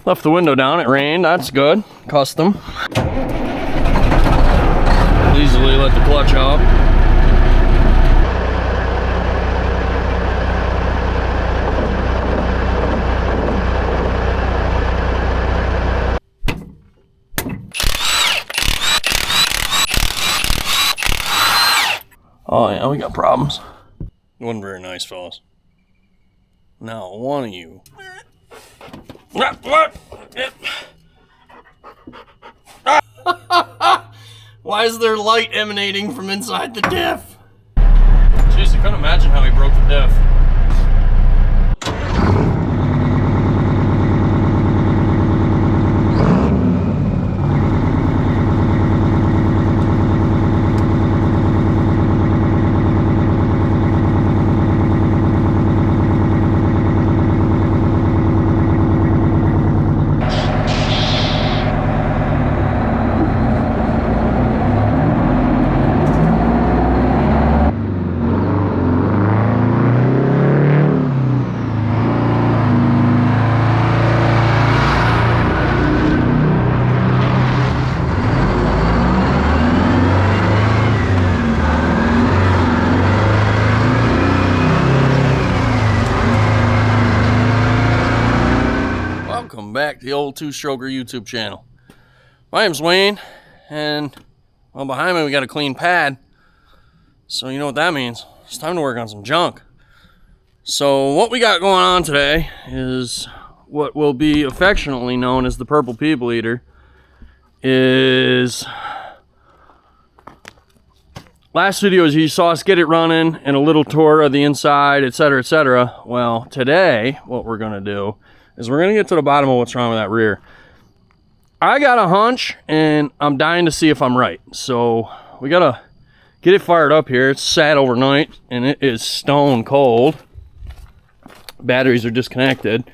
Left the window down, it rained, that's good. Custom. Easily let the clutch out. Oh yeah, we got problems. It wasn't very nice, fellas. Now, one of you. What? Why is there light emanating from inside the diff? Jeez, I couldn't imagine how he broke the diff. Back to the old two-stroker YouTube channel. My name's Wayne, and well, behind me we got a clean pad, so you know what that means. It's time to work on some junk. So what we got going on today is what will be affectionately known as the Purple People Eater. Is last video you saw us get it running and a little tour of the inside, etc., etc. Well, today what we're gonna do is we're gonna get to the bottom of what's wrong with that rear. I got a hunch and I'm dying to see if I'm right. So we gotta get it fired up here. It's sat overnight and it is stone cold. Batteries are disconnected.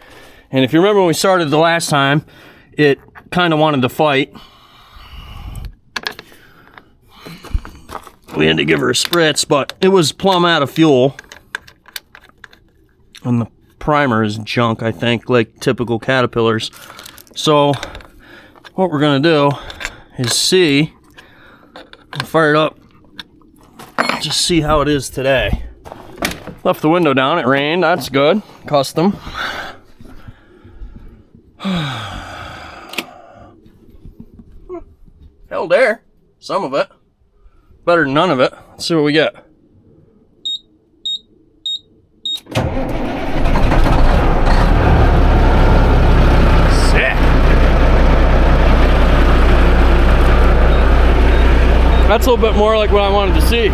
And if you remember when we started the last time, it kind of wanted to fight. We had to give her a spritz, but it was plumb out of fuel. And the primer is junk, I think, like typical Caterpillars. So what we're gonna do is see, fire it up, just see how it is today. Left the window down, it rained, that's good. Custom. Held air, some of it. Better than none of it. Let's see what we get. That's a little bit more like what I wanted to see.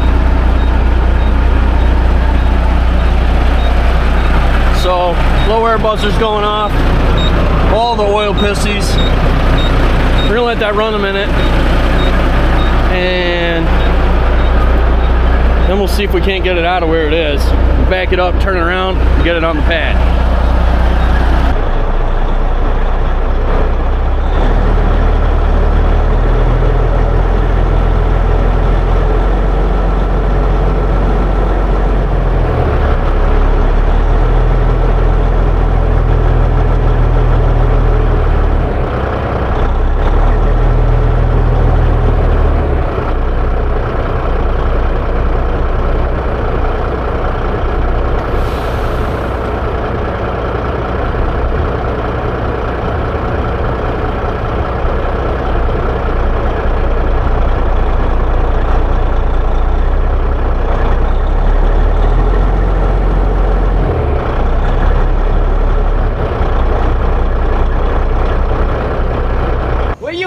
So, low air buzzer's going off. All the oil pissies. We're gonna let that run a minute. And then we'll see if we can't get it out of where it is. Back it up, turn it around, get it on the pad.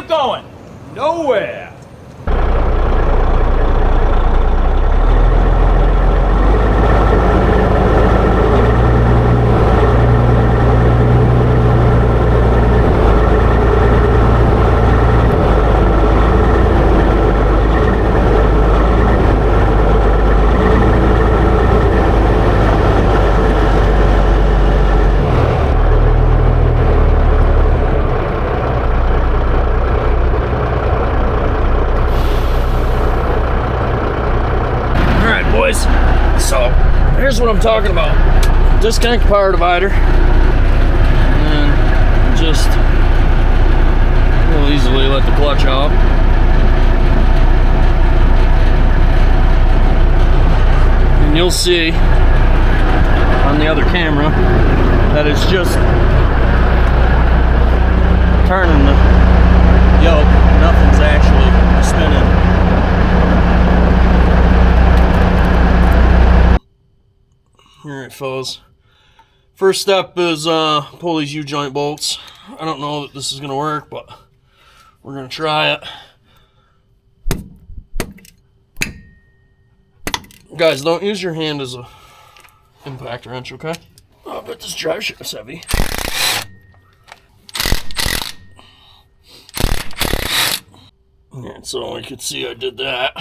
Going nowhere. So here's what I'm talking about. Disconnect the power divider and just clutch out. And you'll see on the other camera that it's just turning the yoke. Nothing's actually spinning. Alright, fellas. First step is pull these U-joint bolts. I don't know that this is going to work, but we're going to try it. Guys, don't use your hand as a impact wrench, okay? Oh, but this drive shaft's heavy. Yeah, so you can see I did that.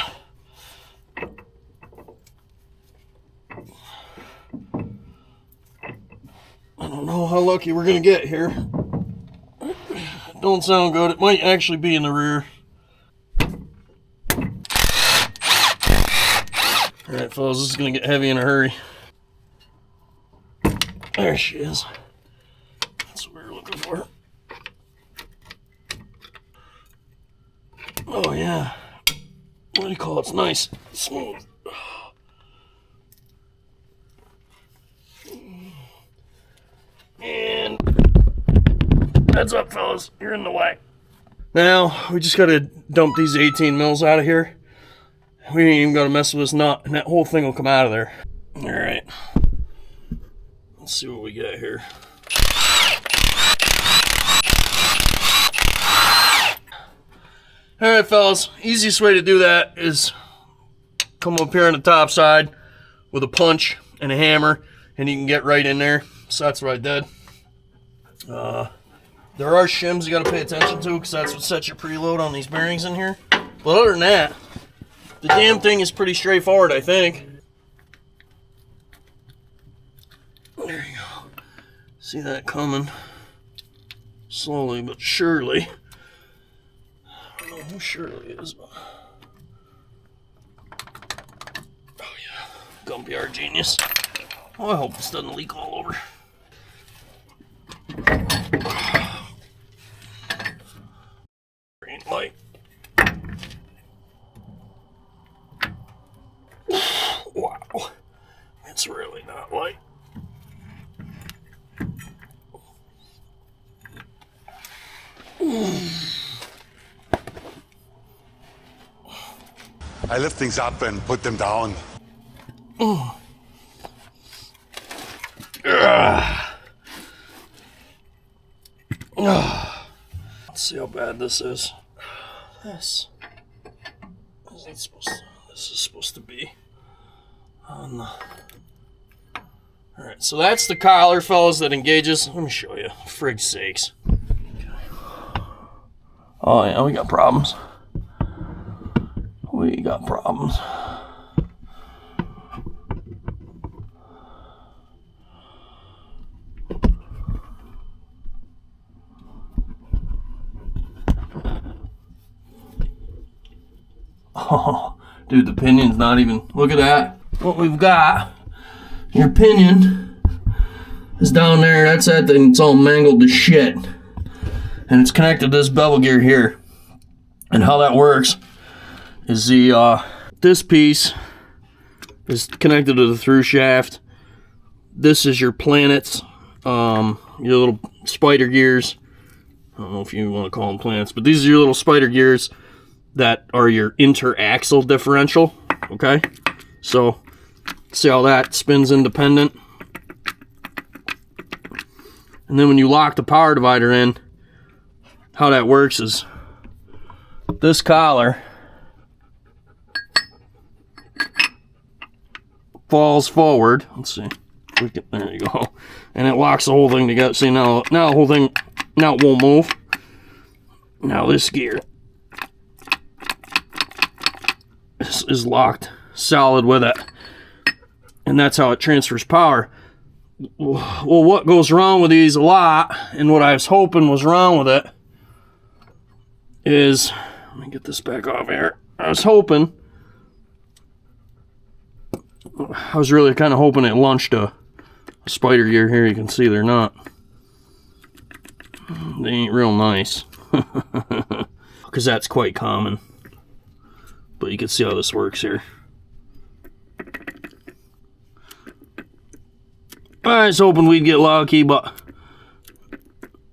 I don't know how lucky we're gonna get here. Don't sound good. It might actually be in the rear. Alright, fellas, this is gonna get heavy in a hurry. There she is. That's what we were looking for. Oh yeah. What do you call it? It's nice. Smooth. And heads up, fellas. You're in the way. Now, we just gotta dump these 18 mils out of here. We ain't even gotta mess with this nut, and that whole thing will come out of there. Alright. Let's see what we get here. Alright, fellas. Easiest way to do that is come up here on the top side with a punch and a hammer, and you can get right in there. So that's what I did. There are shims you got to pay attention to because that's what sets your preload on these bearings in here. But other than that, the damn thing is pretty straightforward, I think. There you go. See that coming slowly but surely. I don't know who Shirley is, but oh yeah, Gumpy our genius. Oh, I hope this doesn't leak all over. Green light. Wow, it's really not light. I lift things up and put them down. Let's see how bad this is. This is supposed to be on the. Alright, so that's the collar, fellas, that engages. Let me show you. Frig's sakes. Okay. Oh yeah, we got problems. We got problems. Oh, dude, the pinion's not even. Look at that. What we've got. Your pinion is down there. That's it, and it's all mangled to shit. And it's connected to this bevel gear here. And how that works is this piece is connected to the through shaft. This is your planets, your little spider gears. I don't know if you want to call them planets, but these are your little spider gears that are your interaxle differential. Okay, so see how that spins independent, and then when you lock the power divider in, how that works is this collar falls forward. Let's see. There you go. And it locks the whole thing together. See, now the whole thing, now it won't move. Now this gear is locked solid with it. And that's how it transfers power. Well, what goes wrong with these a lot, and what I was hoping was wrong with it, is, let me get this back off here. I was really kind of hoping it launched a spider gear here. You can see they're not. They ain't real nice. Okay, because that's quite common. But you can see how this works here. I was hoping we'd get lucky, but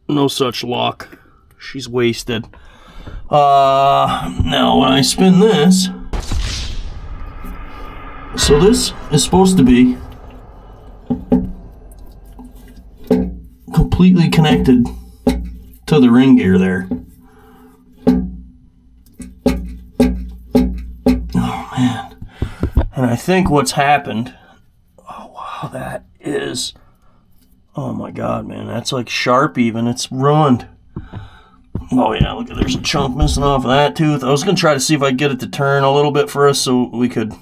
no such luck. She's wasted. Now when I spin this, so this is supposed to be completely connected to the ring gear there. Oh man. And I think what's happened, oh wow, that is, oh my god, man, that's like sharp even, it's ruined. Oh yeah, look at, there's a chunk missing off of that tooth. I was gonna try to see if I could get it to turn a little bit for us so we could,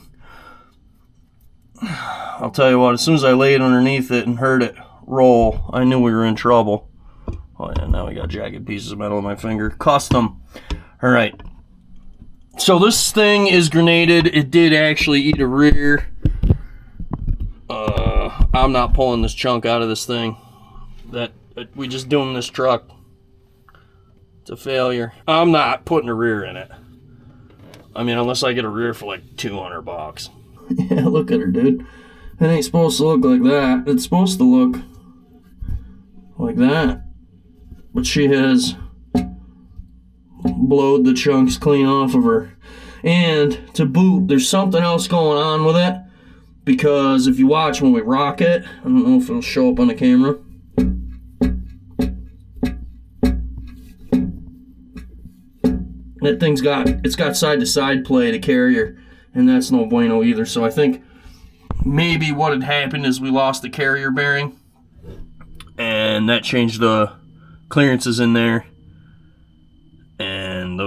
I'll tell you what, as soon as I laid underneath it and heard it roll, I knew we were in trouble. Oh yeah, now we got jagged pieces of metal in my finger. Custom. Alright. So this thing is grenaded. It did actually eat a rear. I'm not pulling this chunk out of this thing. We just doomed this truck. It's a failure. I'm not putting a rear in it. I mean, unless I get a rear for like $200. Yeah, look at her, dude. It ain't supposed to look like that. It's supposed to look like that. But she has blowed the chunks clean off of her. And to boot, there's something else going on with it. Because if you watch when we rock it, I don't know if it'll show up on the camera. That thing's got side-to-side play to carry her, and that's no bueno either. So I think maybe what had happened is we lost the carrier bearing, and that changed the clearances in there, and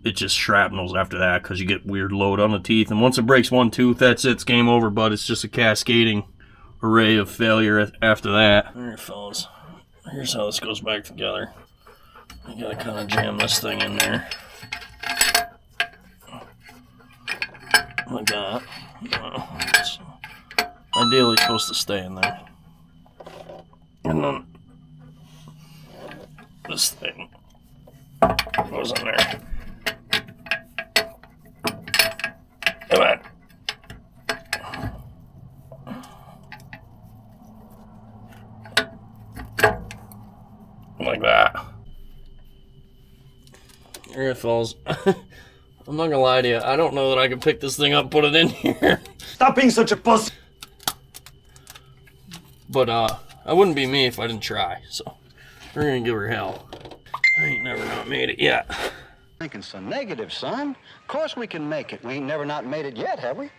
it just shrapnels after that because you get weird load on the teeth. And once it breaks one tooth, that's it. It's game over, but it's just a cascading array of failure after that. All right, fellas. Here's how this goes back together. You gotta kind of jam this thing in there. Like that. It's ideally supposed to stay in there. And then this thing goes in there. Come on. Like that. Here it falls. I'm not gonna lie to you. I don't know that I can pick this thing up, put it in here. Stop being such a pussy. But I wouldn't be me if I didn't try. So we're gonna give her hell. I ain't never not made it yet. Thinking so negative, son. Of course we can make it. We ain't never not made it yet, have we?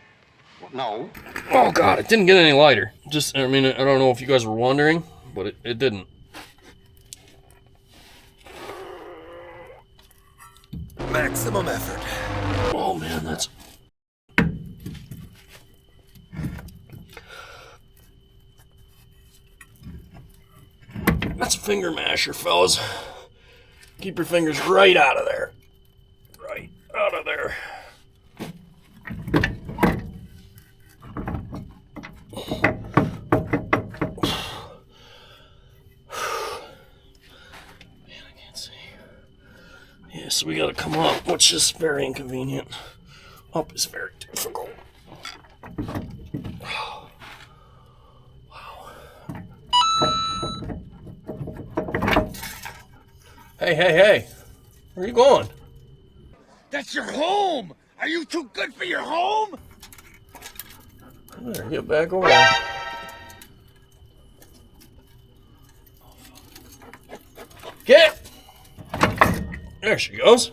Well, no. Oh god, it didn't get any lighter. Just, I mean, I don't know if you guys were wondering, but it didn't. Maximum effort. Oh man, that's a finger masher, fellas. Keep your fingers right out of there. Right out of there. Man, I can't see. Yeah, so we gotta come up, which is very inconvenient. Up is very difficult. Wow. Hey. Where are you going? That's your home! Are you too good for your home? There, get back over there. Get! There she goes.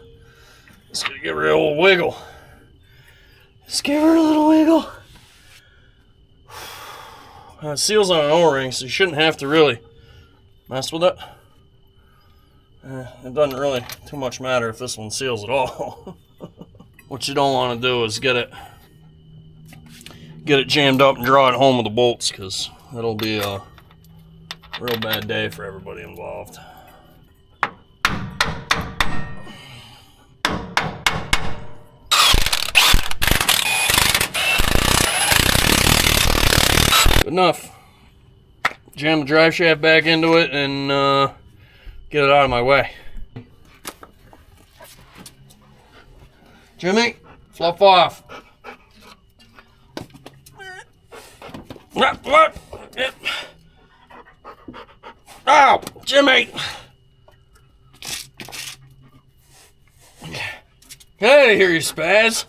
Let's give her a little wiggle. Let's give her a little wiggle. It seals on an O-ring, so you shouldn't have to really mess with it. It doesn't really too much matter if this one seals at all. What you don't want to do is get it jammed up and draw it home with the bolts, because that'll be a real bad day for everybody involved. Good enough. Jam the drive shaft back into it and get it out of my way. Jimmy, fluff off. What? Oh, Jimmy! Get out of here, you spaz!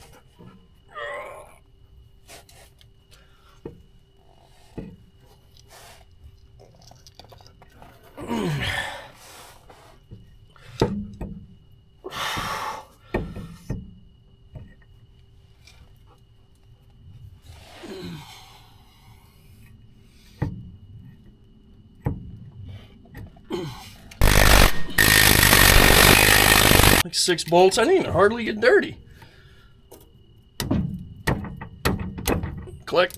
Like 6 bolts. I didn't even hardly get dirty. Click.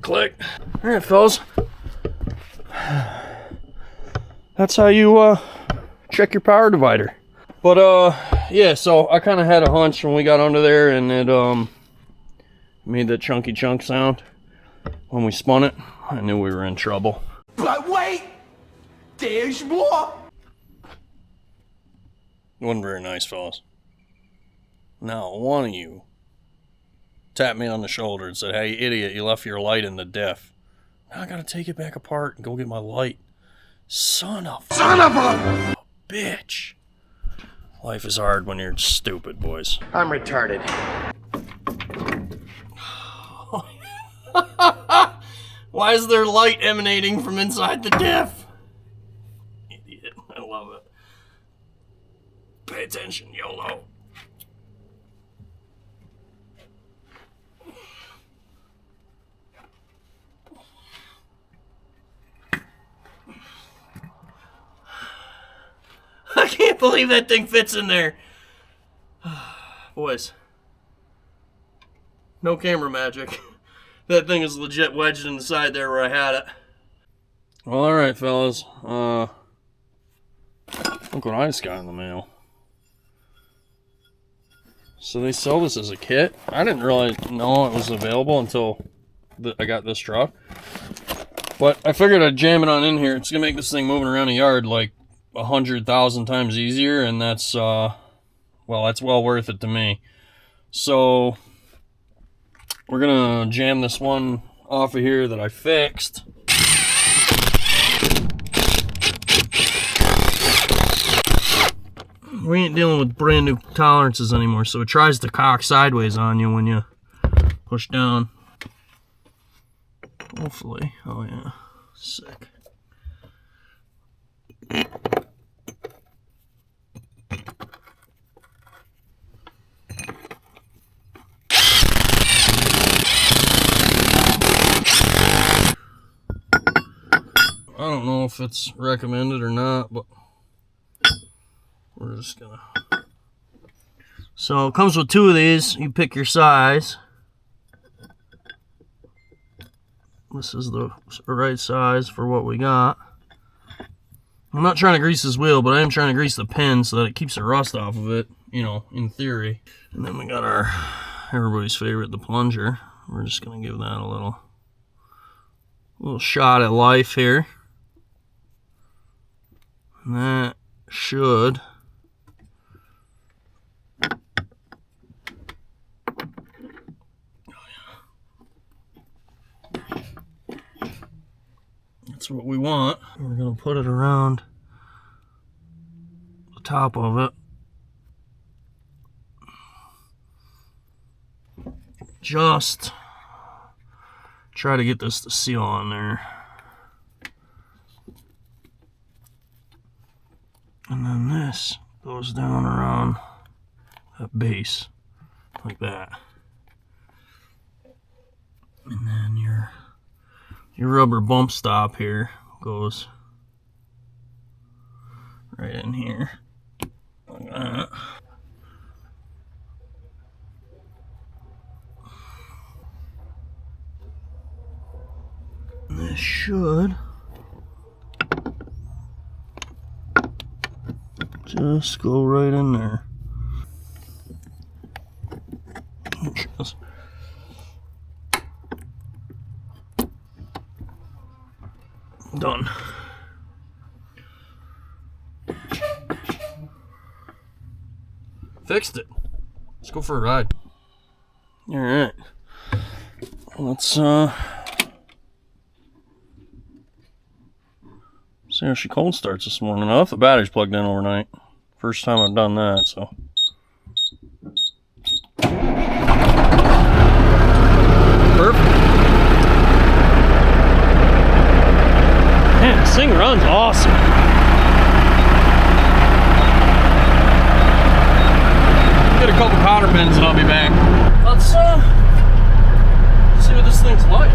Click. All right, fellas. That's how you check your power divider. But yeah, so I kind of had a hunch when we got under there, and it made that chunky chunk sound when we spun it. I knew we were in trouble. But wait! There's more! Wasn't very nice, fellas. Now, one of you tapped me on the shoulder and said, "Hey, idiot, you left your light in the diff." Now I gotta take it back apart and go get my light. Son of a bitch. Life is hard when you're stupid, boys. I'm retarded. Why is there light emanating from inside the diff? Idiot. I love it. Pay attention, YOLO. I can't believe that thing fits in there. Boys. No camera magic. That thing is legit wedged in the side there where I had it. Well, alright, fellas. Look what I just got in the mail. So they sell this as a kit. I didn't really know it was available until I got this truck. But I figured I'd jam it on in here. It's going to make this thing moving around the yard like 100,000 times easier. And that's, well, that's well worth it to me. So we're going to jam this one off of here that I fixed. We ain't dealing with brand new tolerances anymore, so it tries to cock sideways on you when you push down. Hopefully. Oh yeah. Sick. I don't know if it's recommended or not, but we're just gonna. So it comes with 2 of these. You pick your size. This is the right size for what we got. I'm not trying to grease this wheel, but I am trying to grease the pin so that it keeps the rust off of it, you know, in theory. And then we got our, everybody's favorite, the plunger. We're just gonna give that a little shot at life here. And that should that's what we want. We're gonna put it around the top of it. Just try to get this to seal on there. And then this goes down around that base, like that. And then your rubber bump stop here goes right in here, like that. And this should just go right in there. Just done. Fixed it. Let's go for a ride. All right. Let's see how she cold starts this morning. I left the batteries plugged in overnight. First time I've done that, so. Perfect. Man, this thing runs awesome. Get a couple cotter pins and I'll be back. Let's see what this thing's like.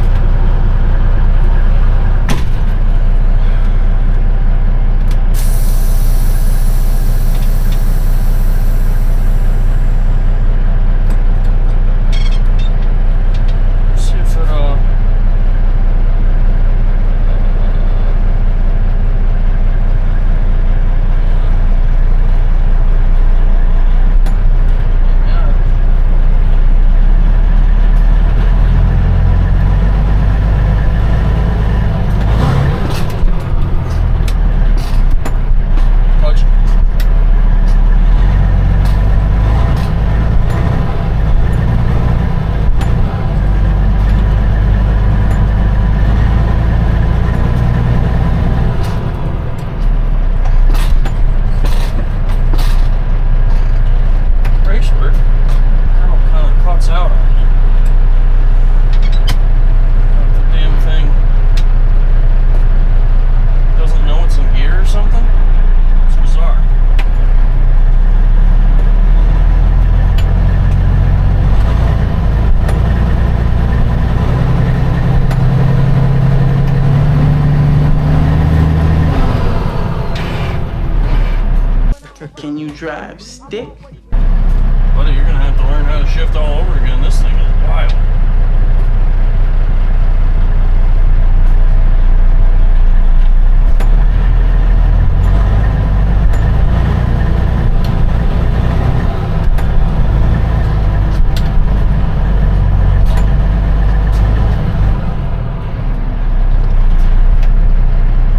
Can you drive stick? Buddy, you're gonna have to learn how to shift all over again. This thing is wild.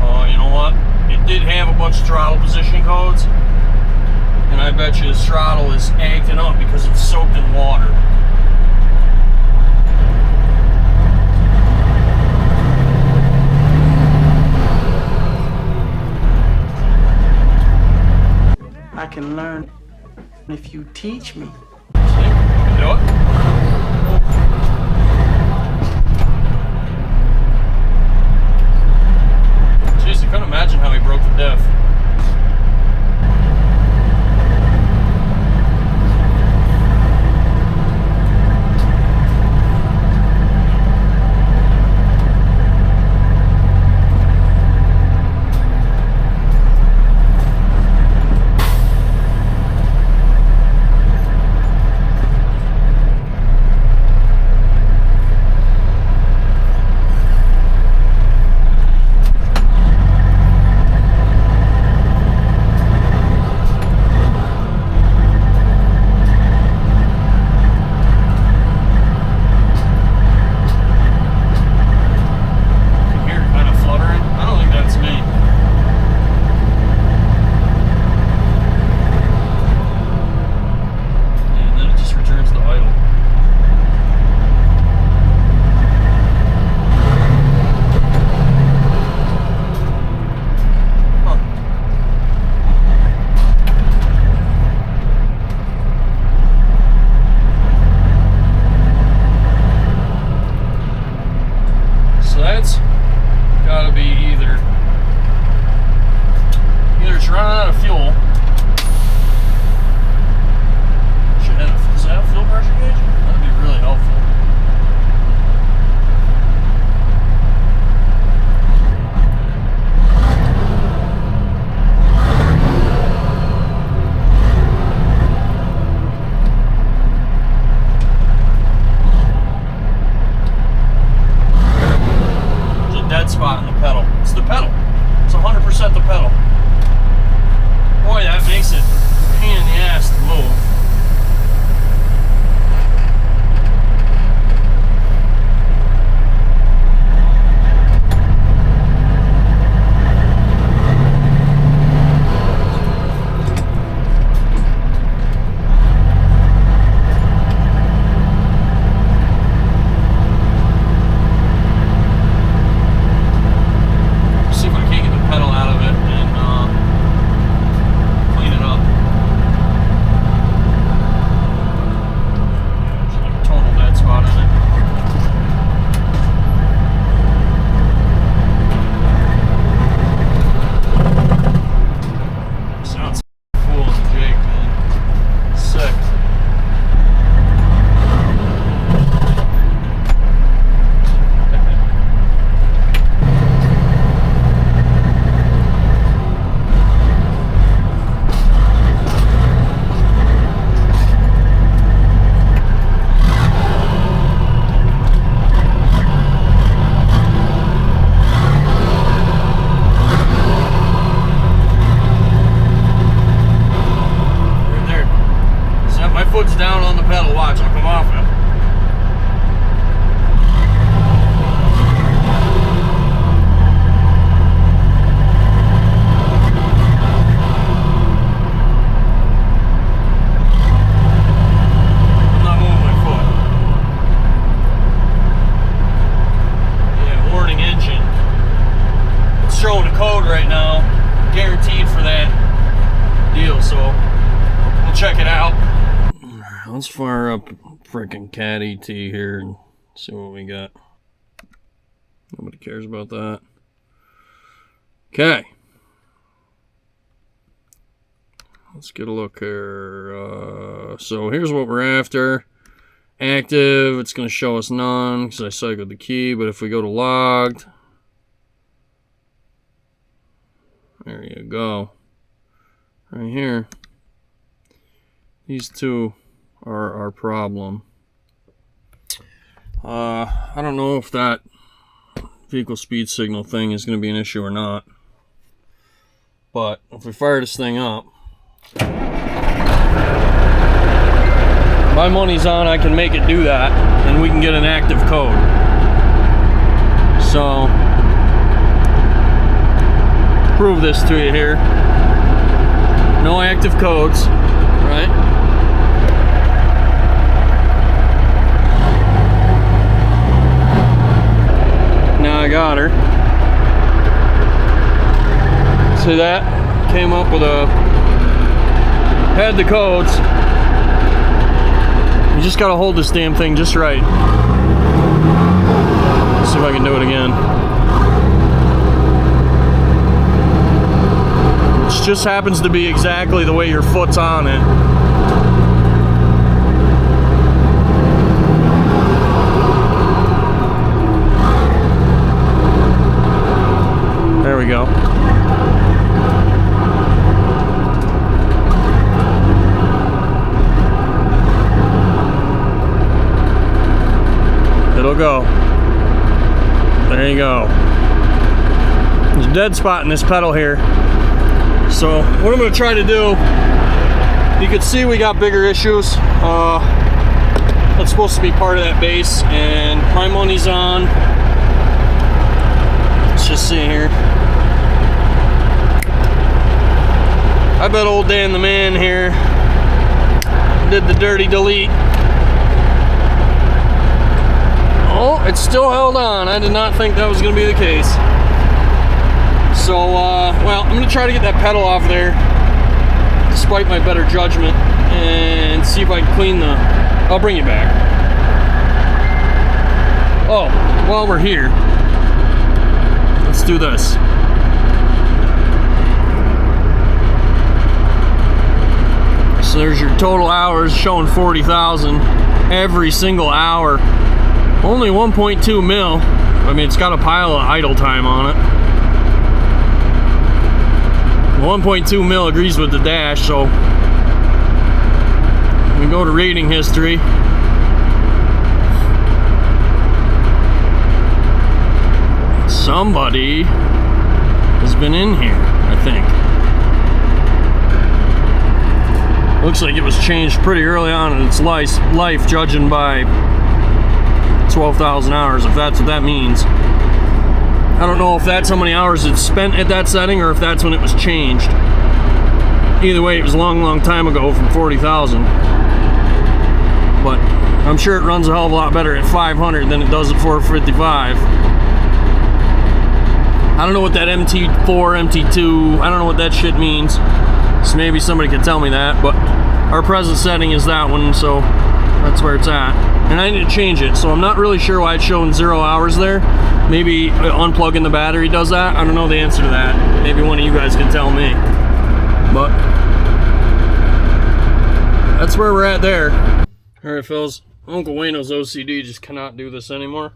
Oh, you know what? It did have a bunch of throttle position codes. And I bet you his throttle is acting up because it's soaked in water. I can learn if you teach me. See? You can do it. Jeez, I couldn't imagine how he broke the diff. foot's down on the pedal. Watch, I'll come off it. I'm not moving my foot. Yeah, warning engine. It's showing a code right now, guaranteed for that deal, so we'll check it out. Let's fire up frickin' Cat ET here and see what we got. Nobody cares about that. Okay. Let's get a look here. So here's what we're after. Active, it's going to show us none because I cycled the key, but if we go to logged, there you go. Right here. These two are our problem. I don't know if that vehicle speed signal thing is going to be an issue or not. But if we fire this thing up, my money's on I can make it do that, and we can get an active code. So, prove this to you here. No active codes, right? Now I got her. See that? Came up with had the codes. You just gotta hold this damn thing just right. Let's see if I can do it again. Which just happens to be exactly the way your foot's on it. There we go. It'll go. There you go. There's a dead spot in this pedal here. So what I'm going to try to do, you can see we got bigger issues. That's supposed to be part of that base, and my money's on. Let's just see here. I bet old Dan the man here did the dirty delete. Oh, it's still held on. I did not think that was going to be the case. So, well, I'm going to try to get that pedal off there, despite my better judgment, and see if I can clean the... I'll bring you back. Oh, while we're here, let's do this. So there's your total hours showing 40,000 every single hour. Only 1.2 mil. I mean, it's got a pile of idle time on it. 1.2 mil agrees with the dash, so we go to rating history. Somebody has been in here, I think. Looks like it was changed pretty early on in its life, judging by 12,000 hours, if that's what that means. I don't know if that's how many hours it's spent at that setting or if that's when it was changed. Either way, it was a long time ago from 40,000. But I'm sure it runs a hell of a lot better at 500 than it does at 455. I don't know what that MT4, MT2, I don't know what that shit means. So maybe somebody can tell me that, but our present setting is that one, so that's where it's at. And I need to change it, so I'm not really sure why it's showing 0 hours there. Maybe unplugging the battery does that. I don't know the answer to that. Maybe one of you guys can tell me. But that's where we're at there. All right, fellas. Uncle Wayno's OCD just cannot do this anymore.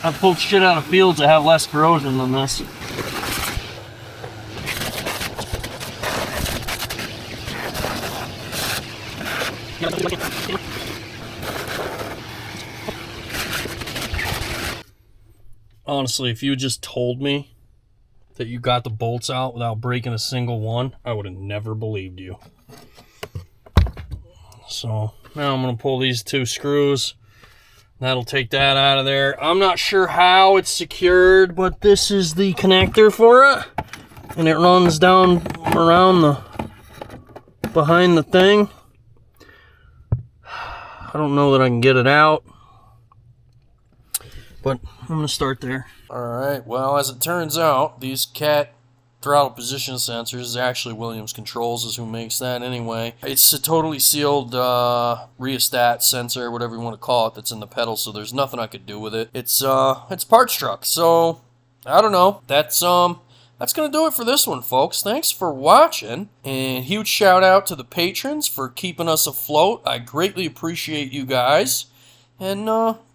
I've pulled shit out of fields that have less corrosion than this. Honestly, if you just told me that you got the bolts out without breaking a single one, I would have never believed you. So now I'm going to pull these 2 screws. That'll take that out of there. I'm not sure how it's secured, but this is the connector for it. And it runs down around the behind the thing. I don't know that I can get it out, but I'm going to start there. Alright, well, as it turns out, these cat throttle position sensors is actually Williams Controls is who makes that anyway. It's a totally sealed rheostat sensor, whatever you want to call it, that's in the pedal, so there's nothing I could do with it. It's parts truck, so I don't know. That's gonna do it for this one, folks. Thanks for watching, and huge shout out to the patrons for keeping us afloat. I greatly appreciate you guys. And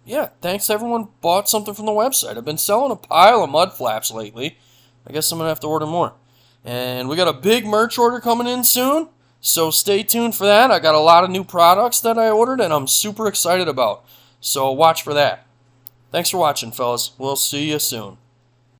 yeah, thanks everyone bought something from the website. I've been selling a pile of mud flaps lately. I guess I'm going to have to order more. And we got a big merch order coming in soon, so stay tuned for that. I got a lot of new products that I ordered, and I'm super excited about. So watch for that. Thanks for watching, fellas. We'll see you soon.